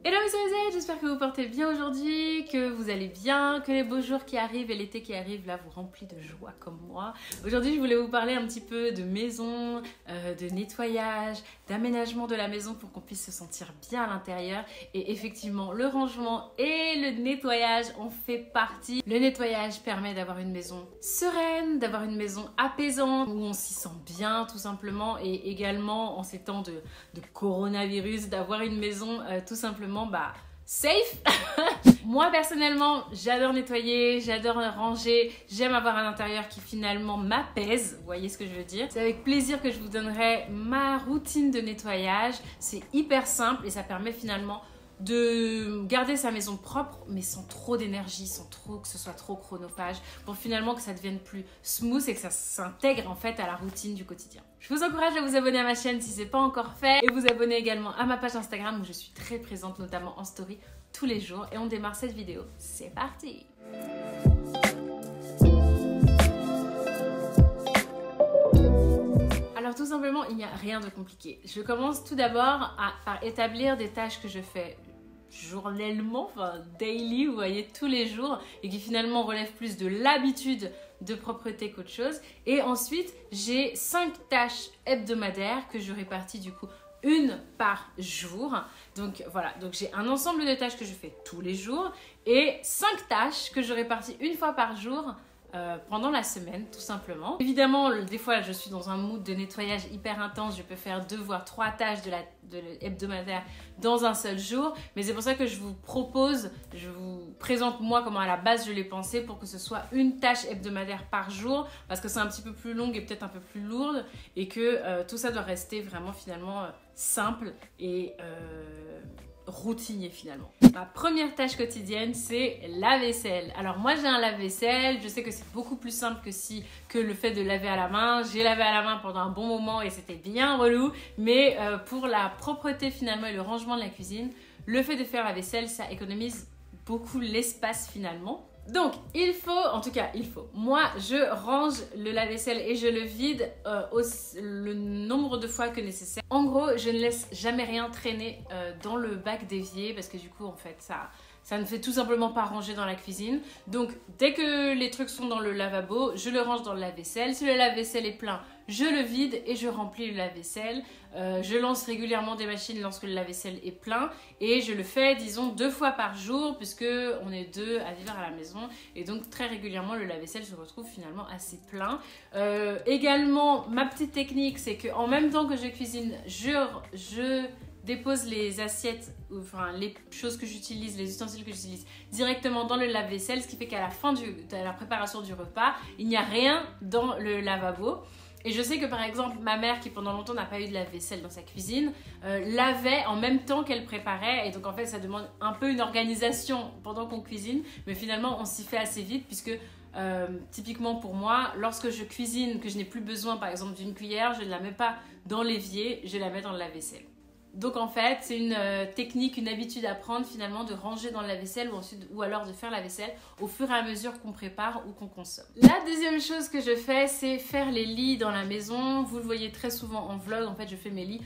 Hello mes amis, j'espère que vous portez bien aujourd'hui, que vous allez bien, que les beaux jours qui arrivent et l'été qui arrive là vous remplit de joie comme moi. Aujourd'hui je voulais vous parler un petit peu de maison, de nettoyage, d'aménagement de la maison pour qu'on puisse se sentir bien à l'intérieur. Et effectivement le rangement et le nettoyage en fait partie. Le nettoyage permet d'avoir une maison sereine, d'avoir une maison apaisante, où on s'y sent bien tout simplement, et également en ces temps de coronavirus, d'avoir une maison tout simplement safe. Moi personnellement j'adore nettoyer, j'adore ranger, j'aime avoir un intérieur qui finalement m'apaise, vous voyez ce que je veux dire. C'est avec plaisir que je vous donnerai ma routine de nettoyage. C'est hyper simple et ça permet finalement de garder sa maison propre mais sans trop d'énergie, sans trop que ce soit trop chronophage, pour finalement que ça devienne plus smooth et que ça s'intègre en fait à la routine du quotidien. Je vous encourage à vous abonner à ma chaîne si ce n'est pas encore fait et vous abonner également à ma page Instagram où je suis très présente notamment en story tous les jours. Et on démarre cette vidéo, c'est parti! Alors tout simplement, il n'y a rien de compliqué. Je commence tout d'abord par établir des tâches que je fais journellement, enfin daily, vous voyez, tous les jours, et qui finalement relèvent plus de l'habitude de propreté qu'autre chose. Et ensuite, j'ai 5 tâches hebdomadaires que je répartis du coup une par jour. Donc voilà, donc j'ai un ensemble de tâches que je fais tous les jours et 5 tâches que je répartis une fois par jour pendant la semaine tout simplement. Évidemment, des fois je suis dans un mood de nettoyage hyper intense, je peux faire 2 voire 3 tâches de hebdomadaire dans un seul jour, mais c'est pour ça que je vous propose, je vous présente moi comment à la base je l'ai pensé, pour que ce soit une tâche hebdomadaire par jour, parce que c'est un petit peu plus longue et peut-être un peu plus lourde, et que tout ça doit rester vraiment finalement simple et routinier finalement. Ma première tâche quotidienne, c'est la vaisselle. Alors moi j'ai un lave-vaisselle, je sais que c'est beaucoup plus simple que le fait de laver à la main. J'ai lavé à la main pendant un bon moment et c'était bien relou, mais pour la propreté finalement et le rangement de la cuisine, le fait de faire la vaisselle, ça économise beaucoup l'espace finalement. Donc il faut, moi je range le lave-vaisselle et je le vide le nombre de fois que nécessaire. En gros, je ne laisse jamais rien traîner dans le bac d'évier, parce que du coup en fait ça ne fait tout simplement pas ranger dans la cuisine. Donc dès que les trucs sont dans le lavabo, je le range dans le lave-vaisselle. Si le lave-vaisselle est plein, je le vide et je remplis le lave-vaisselle. Je lance régulièrement des machines lorsque le lave-vaisselle est plein, et je le fais disons 2 fois par jour, puisque on est 2 à vivre à la maison, et donc très régulièrement le lave-vaisselle se retrouve finalement assez plein. Également, ma petite technique, c'est que en même temps que je cuisine, je dépose les assiettes, enfin les choses que j'utilise, les ustensiles que j'utilise directement dans le lave-vaisselle, ce qui fait qu'à la fin de la préparation du repas, il n'y a rien dans le lavabo. Et je sais que par exemple ma mère, qui pendant longtemps n'a pas eu de lave-vaisselle dans sa cuisine, lavait en même temps qu'elle préparait, et donc en fait ça demande un peu une organisation pendant qu'on cuisine, mais finalement on s'y fait assez vite, puisque typiquement pour moi, lorsque je cuisine, que je n'ai plus besoin par exemple d'une cuillère, je ne la mets pas dans l'évier, je la mets dans le lave-vaisselle. Donc en fait, c'est une technique, une habitude à prendre finalement, de ranger dans le lave-vaisselle ou alors de faire la vaisselle au fur et à mesure qu'on prépare ou qu'on consomme. La deuxième chose que je fais, c'est faire les lits dans la maison. Vous le voyez très souvent en vlog, en fait je fais mes lits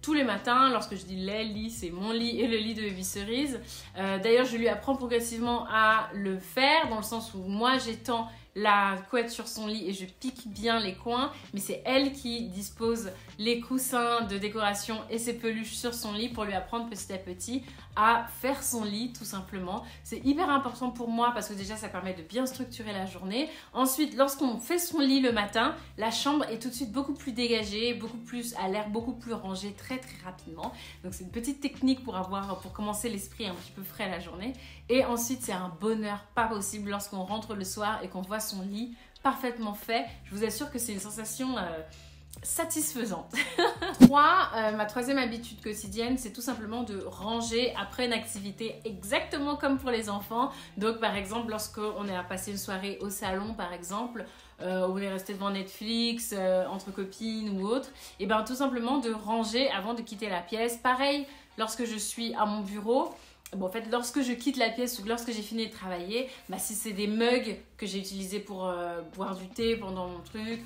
tous les matins. Lorsque je dis les lits, c'est mon lit et le lit de Baby Cerise. D'ailleurs, je lui apprends progressivement à le faire, dans le sens où moi j'étends la couette sur son lit et je pique bien les coins, mais c'est elle qui dispose les coussins de décoration et ses peluches sur son lit, pour lui apprendre petit à petit à faire son lit tout simplement. C'est hyper important pour moi, parce que déjà ça permet de bien structurer la journée. Ensuite, lorsqu'on fait son lit le matin, la chambre est tout de suite beaucoup plus dégagée, a l'air beaucoup plus rangée très rapidement. Donc c'est une petite technique pour commencer l'esprit un petit peu frais la journée. Et ensuite, c'est un bonheur pas possible lorsqu'on rentre le soir et qu'on voit son lit parfaitement fait. Je vous assure que c'est une sensation satisfaisante. Ma troisième habitude quotidienne, c'est tout simplement de ranger après une activité, exactement comme pour les enfants. Donc par exemple, lorsqu'on est à passer une soirée au salon par exemple, où on est resté devant Netflix, entre copines ou autre, et bien tout simplement de ranger avant de quitter la pièce. Pareil, lorsque je suis à mon bureau, bon, en fait, lorsque je quitte la pièce ou lorsque j'ai fini de travailler, si c'est des mugs que j'ai utilisés pour boire du thé pendant mon truc,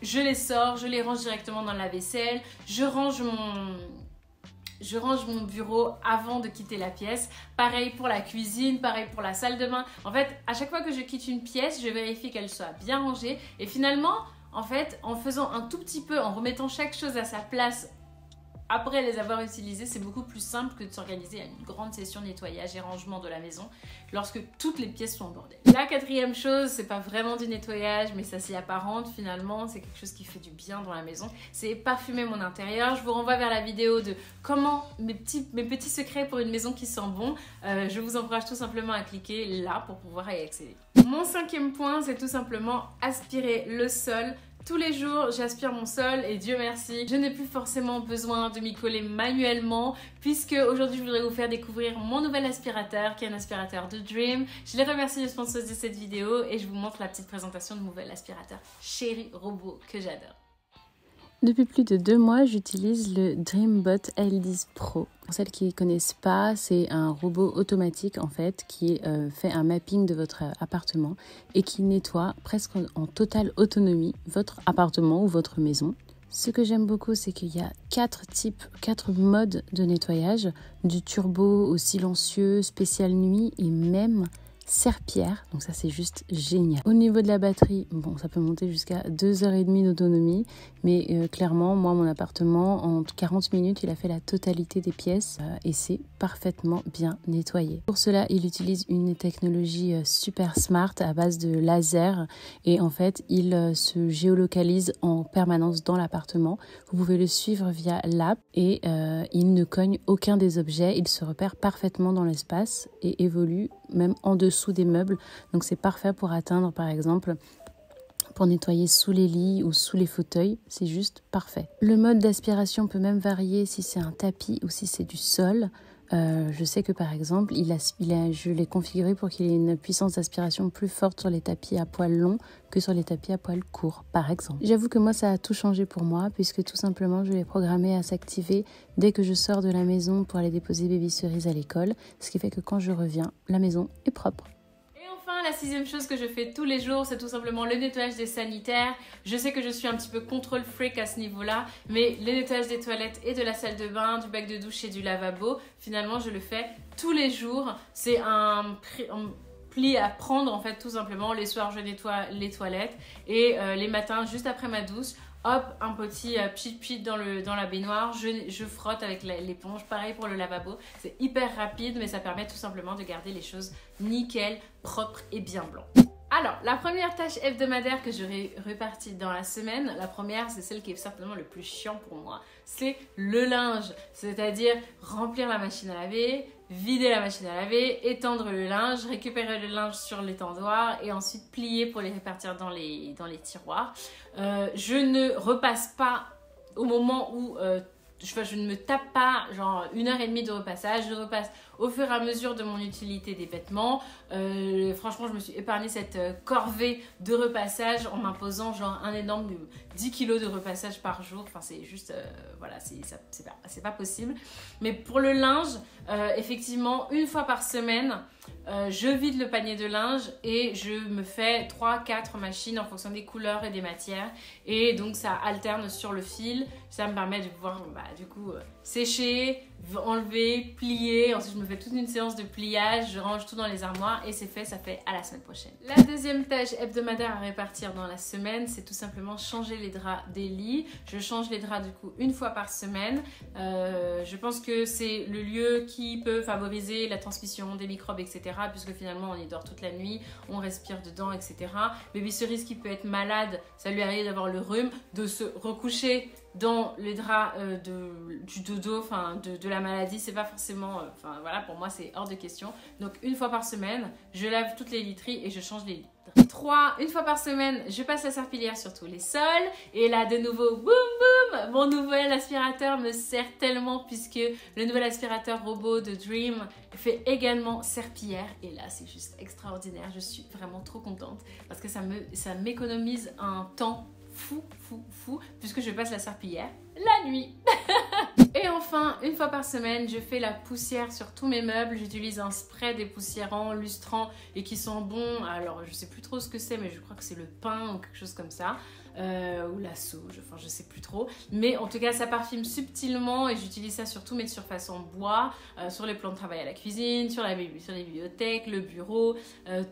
je les sors, je les range directement dans la vaisselle, je range Je range mon bureau avant de quitter la pièce. Pareil pour la cuisine, pareil pour la salle de bain. En fait, à chaque fois que je quitte une pièce, je vérifie qu'elle soit bien rangée. Et finalement, en fait, en faisant un tout petit peu, en remettant chaque chose à sa place après les avoir utilisées, c'est beaucoup plus simple que de s'organiser à une grande session nettoyage et rangement de la maison lorsque toutes les pièces sont en bordel. La quatrième chose, c'est pas vraiment du nettoyage, mais ça s'y apparente finalement, c'est quelque chose qui fait du bien dans la maison, c'est parfumer mon intérieur. Je vous renvoie vers la vidéo de comment mes petits secrets pour une maison qui sent bon. Je vous encourage tout simplement à cliquer là pour pouvoir y accéder. Mon cinquième point, c'est tout simplement aspirer le sol. Tous les jours, j'aspire mon sol et Dieu merci, je n'ai plus forcément besoin de m'y coller manuellement puisque aujourd'hui, je voudrais vous faire découvrir mon nouvel aspirateur qui est un aspirateur de Dream. Je les remercie de sponsoriser cette vidéo et je vous montre la petite présentation de mon nouvel aspirateur Chéri Robot que j'adore. Depuis plus de 2 mois, j'utilise le Dreambot L10 Pro. Pour celles qui ne connaissent pas, c'est un robot automatique en fait qui fait un mapping de votre appartement et qui nettoie presque en totale autonomie votre appartement ou votre maison. Ce que j'aime beaucoup, c'est qu'il y a 4 modes de nettoyage, du turbo au silencieux, spécial nuit et même serpillère, donc ça c'est juste génial. Au niveau de la batterie, bon ça peut monter jusqu'à 2h30 d'autonomie, mais clairement moi mon appartement en 40 minutes il a fait la totalité des pièces et c'est parfaitement bien nettoyé. Pour cela il utilise une technologie super smart à base de laser et en fait il se géolocalise en permanence dans l'appartement. Vous pouvez le suivre via l'app et il ne cogne aucun des objets, il se repère parfaitement dans l'espace et évolue même en dessous des meubles, donc c'est parfait pour atteindre par exemple pour nettoyer sous les lits ou sous les fauteuils, c'est juste parfait. Le mode d'aspiration peut même varier si c'est un tapis ou si c'est du sol. Je sais que par exemple, je l'ai configuré pour qu'il ait une puissance d'aspiration plus forte sur les tapis à poils longs que sur les tapis à poils courts, par exemple. J'avoue que moi, ça a tout changé pour moi, puisque tout simplement, je l'ai programmé à s'activer dès que je sors de la maison pour aller déposer Baby Cerise à l'école, ce qui fait que quand je reviens, la maison est propre. La sixième chose que je fais tous les jours, c'est tout simplement le nettoyage des sanitaires. Je sais que je suis un petit peu contrôle freak à ce niveau-là, mais le nettoyage des toilettes et de la salle de bain, du bac de douche et du lavabo, finalement, je le fais tous les jours. C'est un pli à prendre, en fait, tout simplement. Les soirs, je nettoie les toilettes et les matins, juste après ma douche, hop, un petit pchit dans la baignoire, je frotte avec l'éponge, pareil pour le lavabo. C'est hyper rapide, mais ça permet tout simplement de garder les choses nickel, propres et bien blancs. Alors, la première tâche hebdomadaire que je répartis dans la semaine, la première, c'est celle qui est certainement le plus chiant pour moi, c'est le linge, c'est-à-dire remplir la machine à laver, vider la machine à laver, étendre le linge, récupérer le linge sur l'étendoir et ensuite plier pour les répartir dans les tiroirs. Je ne repasse pas au moment où je ne me tape pas genre 1h30 de repassage, je repasse au fur et à mesure de mon utilité des vêtements. Franchement, je me suis épargné cette corvée de repassage en m'imposant genre un énorme 10 kg de repassage par jour. Enfin, c'est juste, voilà, c'est pas possible. Mais pour le linge, effectivement, une fois par semaine, je vide le panier de linge et je me fais 3-4 machines en fonction des couleurs et des matières. Et donc, ça alterne sur le fil. Ça me permet de pouvoir, du coup, sécher, enlever, plier. Ensuite, je me fais toute une séance de pliage. Je range tout dans les armoires et c'est fait. Ça fait à la semaine prochaine. La deuxième tâche hebdomadaire à répartir dans la semaine, c'est tout simplement changer les draps des lits. Je change les draps du coup une fois par semaine. Je pense que c'est le lieu qui peut favoriser la transmission des microbes, etc. Puisque finalement, on y dort toute la nuit, on respire dedans, etc. Baby Cerise qui peut être malade, ça lui arrive d'avoir le rhume, de se recoucher dans les draps du dodo, enfin de la maladie, c'est pas forcément, voilà, pour moi c'est hors de question. Donc une fois par semaine, je lave toutes les literies et je change les litres. 3, une fois par semaine, je passe la serpillière sur tous les sols. Et là, de nouveau, boum boum, mon nouvel aspirateur me sert tellement puisque le nouvel aspirateur robot de Dream fait également serpillière. Et là, c'est juste extraordinaire. Je suis vraiment trop contente parce que ça m'économise un temps fou puisque je passe la serpillière la nuit. Et enfin, une fois par semaine, je fais la poussière sur tous mes meubles. J'utilise un spray dépoussiérant, lustrant et qui sent bon. Alors, je sais plus trop ce que c'est, mais je crois que c'est le pin ou quelque chose comme ça. Ou la sauge, enfin je sais plus trop. Mais en tout cas, ça parfume subtilement et j'utilise ça sur toutes mes surfaces en bois, sur les plans de travail à la cuisine, sur les bibliothèques, le bureau,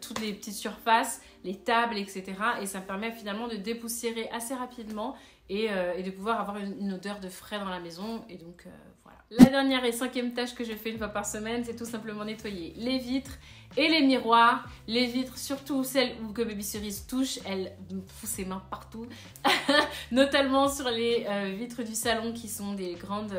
toutes les petites surfaces, les tables, etc. Et ça me permet finalement de dépoussiérer assez rapidement et de pouvoir avoir une odeur de frais dans la maison. Et donc voilà. La dernière et 5e tâche que je fais une fois par semaine, c'est tout simplement nettoyer les vitres et les miroirs. Les vitres, surtout celles que Baby Cerise touche, elle fout ses mains partout. Notamment sur les vitres du salon qui sont des grandes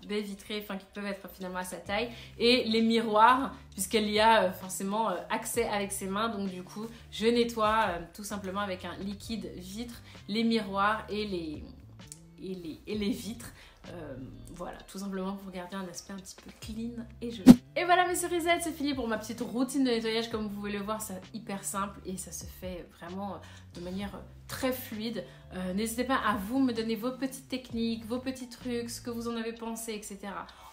baies vitrées, enfin qui peuvent être finalement à sa taille. Et les miroirs, puisqu'elle y a forcément accès avec ses mains. Donc du coup, je nettoie tout simplement avec un liquide vitre les miroirs et les vitres. Voilà, tout simplement pour garder un aspect un petit peu clean et joli. Et voilà mes cerisettes, c'est fini pour ma petite routine de nettoyage. Comme vous pouvez le voir, c'est hyper simple et ça se fait vraiment de manière très fluide. N'hésitez pas à vous me donner vos petites techniques, vos petits trucs, ce que vous en avez pensé, etc.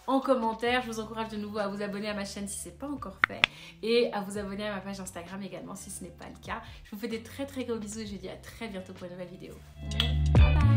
en commentaire. Je vous encourage de nouveau à vous abonner à ma chaîne si ce n'est pas encore fait et à vous abonner à ma page Instagram également si ce n'est pas le cas. Je vous fais des très gros bisous et je vous dis à très bientôt pour une nouvelle vidéo. Bye bye.